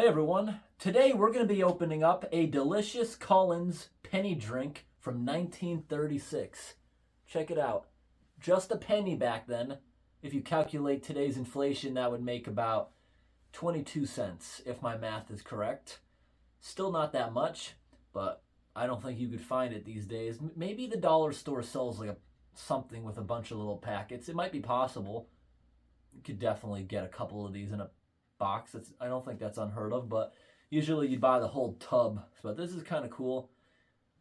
Hey everyone, today we're going to be opening up a delicious Collins penny drink from 1936. Check it out. Just a penny back then. If you calculate today's inflation, that would make about 22 cents, if my math is correct. Still not that much, but I don't think you could find it these days. Maybe the dollar store sells something with a bunch of little packets. It might be possible. You could definitely get a couple of these in a box. I don't think that's unheard of, but usually you buy the whole tub. But this is kind of cool.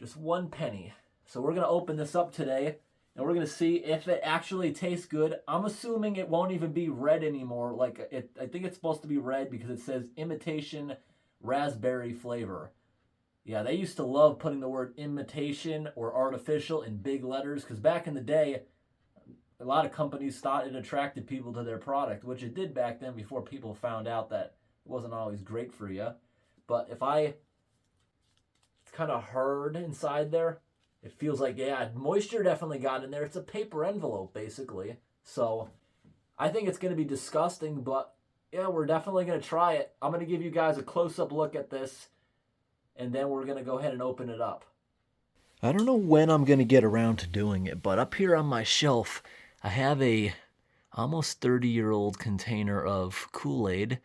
Just 1 penny. So we're going to open this up today, and we're going to see if it actually tastes good. I'm assuming it won't even be red anymore. I think it's supposed to be red because it says imitation raspberry flavor. Yeah, they used to love putting the word imitation or artificial in big letters because back in the day, a lot of companies thought it attracted people to their product, which it did back then before people found out that it wasn't always great for you. But it's kind of hard inside there. It feels like, yeah, moisture definitely got in there. It's a paper envelope, basically. So I think it's going to be disgusting, but yeah, we're definitely going to try it. I'm going to give you guys a close-up look at this, and then we're going to go ahead and open it up. I don't know when I'm going to get around to doing it, but up here on my shelf, I have a almost 30-year-old container of Kool-Aid.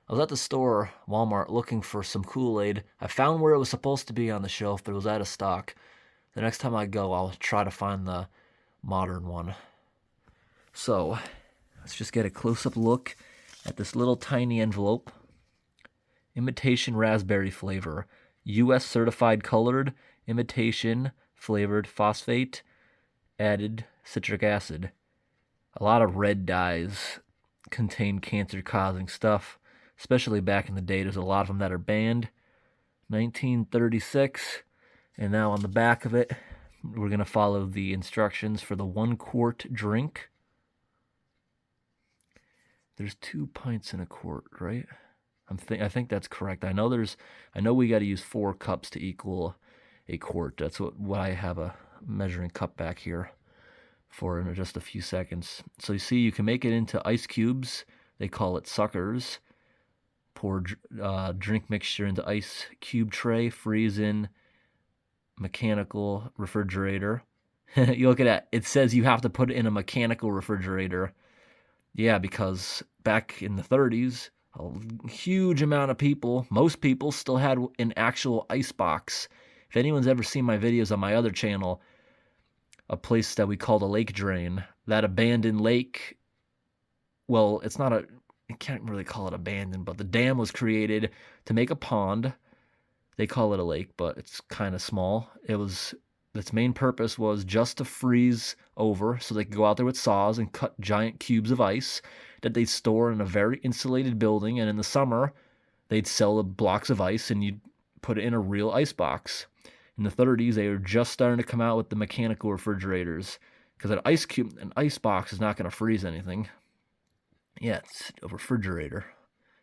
I was at the store, Walmart, looking for some Kool-Aid. I found where it was supposed to be on the shelf, but it was out of stock. The next time I go, I'll try to find the modern one. So, let's just get a close-up look at this little tiny envelope. Imitation raspberry flavor. U.S. certified colored, imitation flavored phosphate, added citric acid. A lot of red dyes contain cancer-causing stuff, especially back in the day. There's a lot of them that are banned. 1936, and now on the back of it, we're going to follow the instructions for the 1-quart drink. There's 2 pints in a quart, right? I think that's correct. I know we got to use 4 cups to equal a quart. That's what I have a measuring cup back here for in just a few seconds. So you see, you can make it into ice cubes. They call it suckers. Pour drink mixture into ice cube tray. Freeze in mechanical refrigerator. You look at that. It says you have to put it in a mechanical refrigerator. Yeah, because back in the 30s, a huge amount of people, most people, still had an actual ice box. If anyone's ever seen my videos on my other channel, a place that we called a lake drain, that abandoned lake, well, I can't really call it abandoned, but the dam was created to make a pond. They call it a lake, but it's kind of small. Its main purpose was just to freeze over so they could go out there with saws and cut giant cubes of ice that they'd store in a very insulated building, and in the summer, they'd sell the blocks of ice and you'd put it in a real ice box. In the 30s, they were just starting to come out with the mechanical refrigerators because an ice box is not going to freeze anything. Yeah, it's a refrigerator,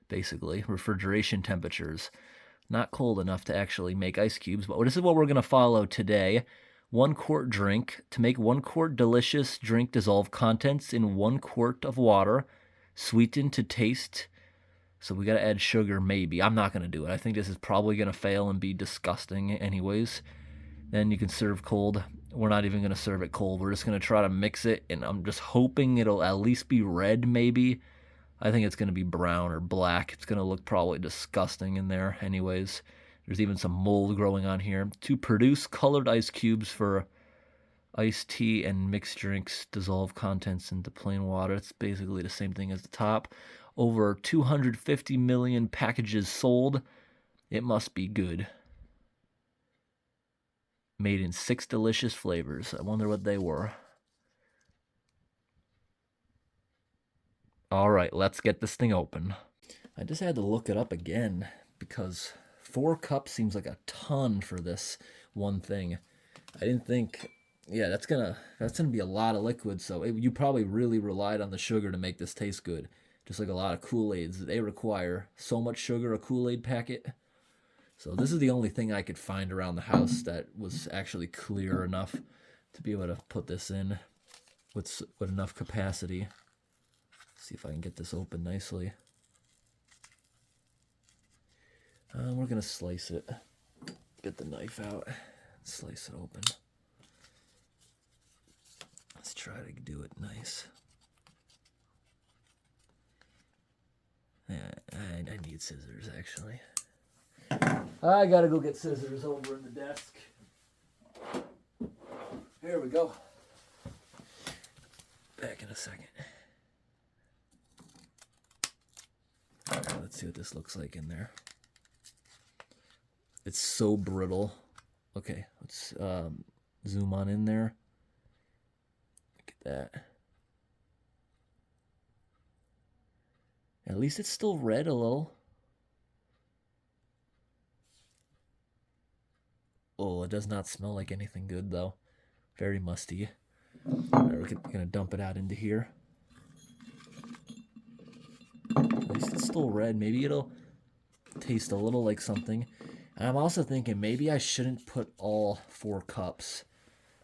basically. Refrigeration temperatures. Not cold enough to actually make ice cubes, but this is what we're going to follow today. 1-quart drink. To make 1-quart delicious drink, dissolve contents in 1 quart of water. Sweeten to taste. So we got to add sugar, maybe. I'm not going to do it. I think this is probably going to fail and be disgusting anyways. Then you can serve cold. We're not even going to serve it cold. We're just going to try to mix it, and I'm just hoping it'll at least be red, maybe. I think it's going to be brown or black. It's going to look probably disgusting in there anyways. There's even some mold growing on here. To produce colored ice cubes for iced tea and mixed drinks, dissolve contents into plain water. It's basically the same thing as the top. Over 250 million packages sold. It must be good. Made in 6 delicious flavors. I wonder what they were. All right, let's get this thing open. I just had to look it up again because 4 cups seems like a ton for this one thing. I didn't think, yeah, that's gonna be a lot of liquid. So you probably really relied on the sugar to make this taste good. Just like a lot of Kool-Aids, they require so much sugar, a Kool-Aid packet. So this is the only thing I could find around the house that was actually clear enough to be able to put this in with enough capacity. See if I can get this open nicely. We're going to slice it. Get the knife out. Slice it open. Let's try to do it nice. Yeah, I need scissors, actually. I gotta go get scissors over in the desk. Here we go. Back in a second. Alright, let's see what this looks like in there. It's so brittle. Okay, let's zoom on in there. Look at that. At least it's still red a little. Oh, it does not smell like anything good, though. Very musty. Right, we're going to dump it out into here. At least it's still red. Maybe it'll taste a little like something. And I'm also thinking maybe I shouldn't put all 4 cups.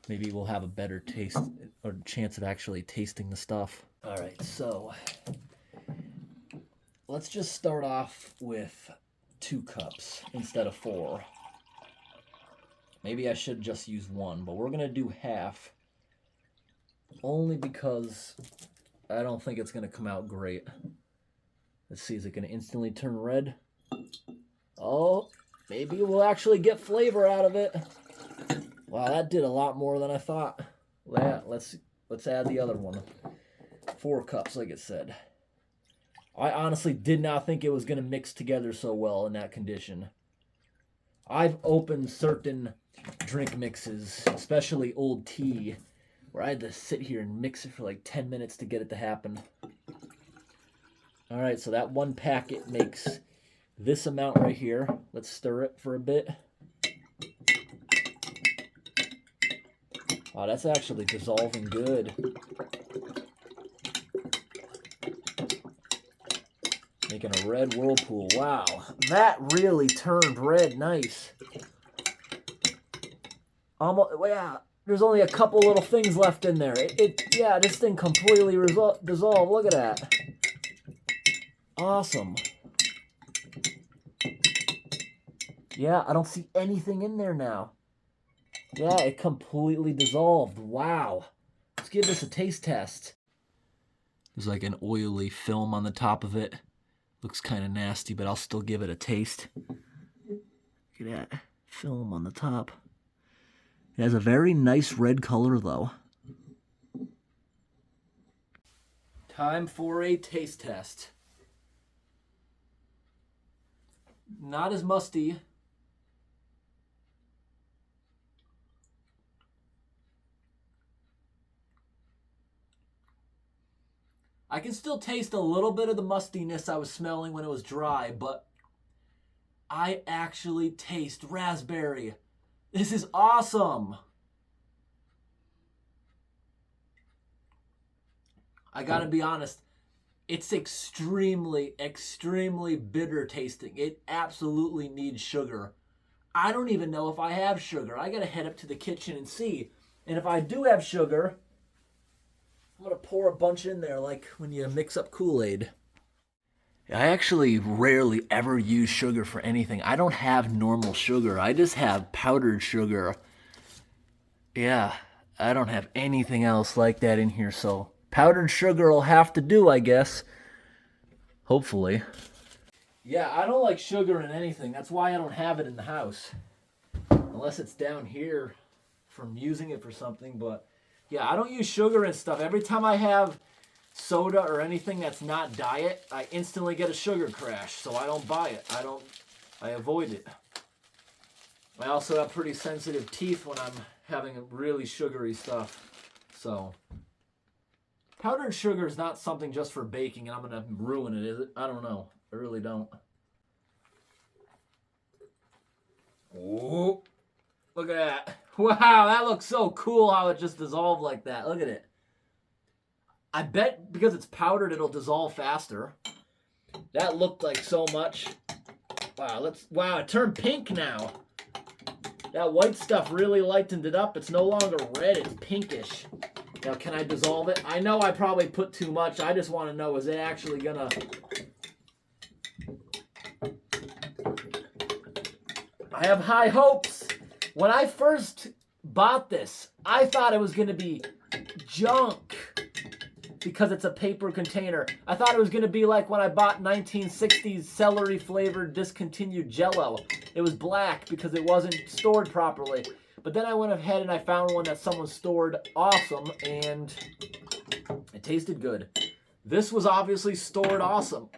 Maybe we'll have a better taste or chance of actually tasting the stuff. All right, so let's just start off with 2 cups instead of 4. Maybe I should just use 1, but we're going to do half. Only because I don't think it's going to come out great. Let's see, is it going to instantly turn red? Oh, maybe we'll actually get flavor out of it. Wow, that did a lot more than I thought. Yeah, let's add the other one. 4 cups, like it said. I honestly did not think it was going to mix together so well in that condition. I've opened certain drink mixes, especially old tea, where I had to sit here and mix it for like 10 minutes to get it to happen. All right, so that 1 packet makes this amount right here. Let's stir it for a bit. Wow, that's actually dissolving good. Making a red whirlpool. Wow, that really turned red nice. Almost, yeah, there's only a couple little things left in there. Yeah, this thing completely dissolved. Look at that. Awesome. Yeah, I don't see anything in there now. Yeah, it completely dissolved. Wow. Let's give this a taste test. There's like an oily film on the top of it. Looks kind of nasty, but I'll still give it a taste. Look at that film on the top. It has a very nice red color, though. Time for a taste test. Not as musty. I can still taste a little bit of the mustiness I was smelling when it was dry, but I actually taste raspberry. This is awesome. I gotta be honest, it's extremely, extremely bitter tasting. It absolutely needs sugar. I don't even know if I have sugar. I gotta head up to the kitchen and see. And if I do have sugar, I'm going to pour a bunch in there like when you mix up Kool-Aid. I actually rarely ever use sugar for anything. I don't have normal sugar. I just have powdered sugar. Yeah, I don't have anything else like that in here, so powdered sugar will have to do, I guess. Hopefully. Yeah, I don't like sugar in anything. That's why I don't have it in the house. Unless it's down here from using it for something, but yeah, I don't use sugar and stuff. Every time I have soda or anything that's not diet, I instantly get a sugar crash, so I don't buy it. I avoid it. I also have pretty sensitive teeth when I'm having really sugary stuff. So, powdered sugar is not something just for baking and I'm going to ruin it, is it? I don't know. I really don't. Oh, look at that. Wow, that looks so cool how it just dissolved like that. Look at it. I bet because it's powdered, it'll dissolve faster. That looked like so much. Wow, it turned pink now. That white stuff really lightened it up. It's no longer red, it's pinkish. Now, can I dissolve it? I know I probably put too much. I just want to know, is it actually gonna... I have high hopes. When I first bought this, I thought it was going to be junk because it's a paper container. I thought it was going to be like when I bought 1960s celery flavored discontinued Jell-O. It was black because it wasn't stored properly. But then I went ahead and I found one that someone stored awesome, and it tasted good. This was obviously stored awesome.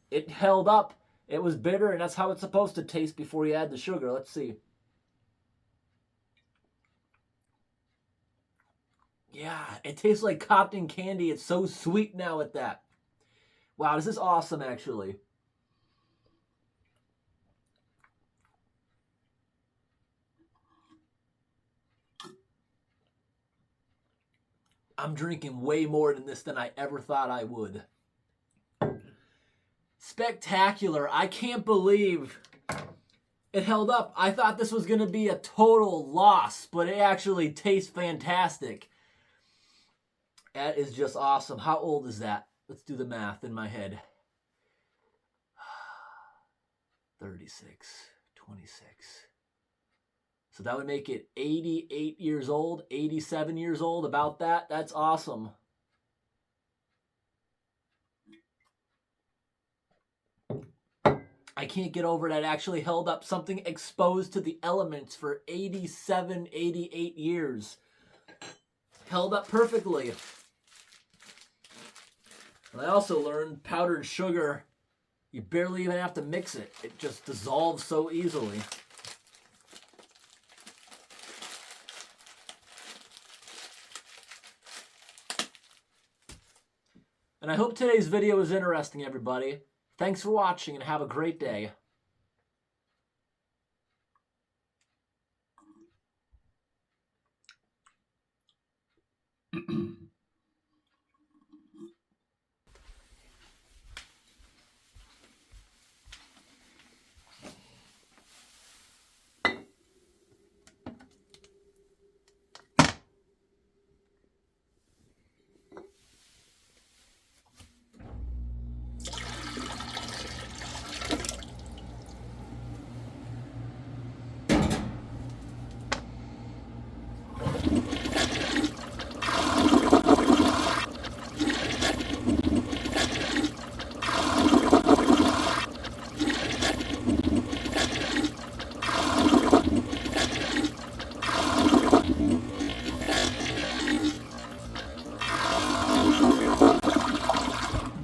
It held up. It was bitter, and that's how it's supposed to taste before you add the sugar. Let's see. Yeah, it tastes like cotton candy. It's so sweet now with that. Wow, this is awesome, actually. I'm drinking way more than this than I ever thought I would. Spectacular. I can't believe it held up. I thought this was going to be a total loss, but it actually tastes fantastic. That is just awesome. How old is that? Let's do the math in my head. 36, 26. So that would make it 88 years old, 87 years old, about that. That's awesome. I can't get over that. It actually held up, something exposed to the elements for 87, 88 years. Held up perfectly. And I also learned powdered sugar, you barely even have to mix it. It just dissolves so easily. And I hope today's video was interesting, everybody. Thanks for watching and have a great day.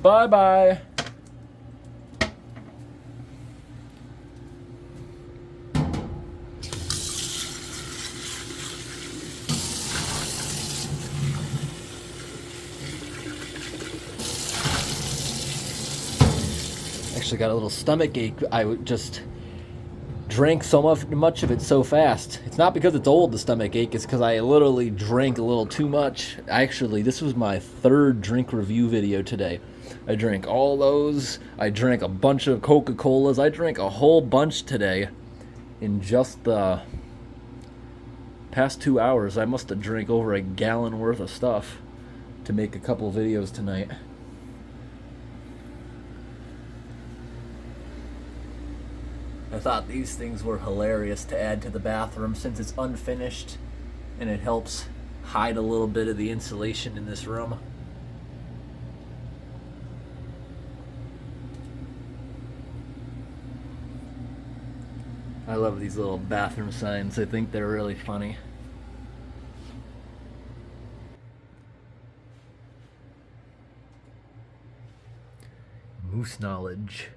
Bye-bye. Actually got a little stomach ache. I just drank so much of it so fast. It's not because it's old, the stomach ache. It's because I literally drank a little too much. Actually, this was my third drink review video today. I drank all those. I drank a bunch of Coca-Colas. I drank a whole bunch today in just the past 2 hours. I must have drank over a gallon worth of stuff to make a couple videos tonight. I thought these things were hilarious to add to the bathroom since it's unfinished and it helps hide a little bit of the insulation in this room. I love these little bathroom signs. I think they're really funny. Moose knowledge.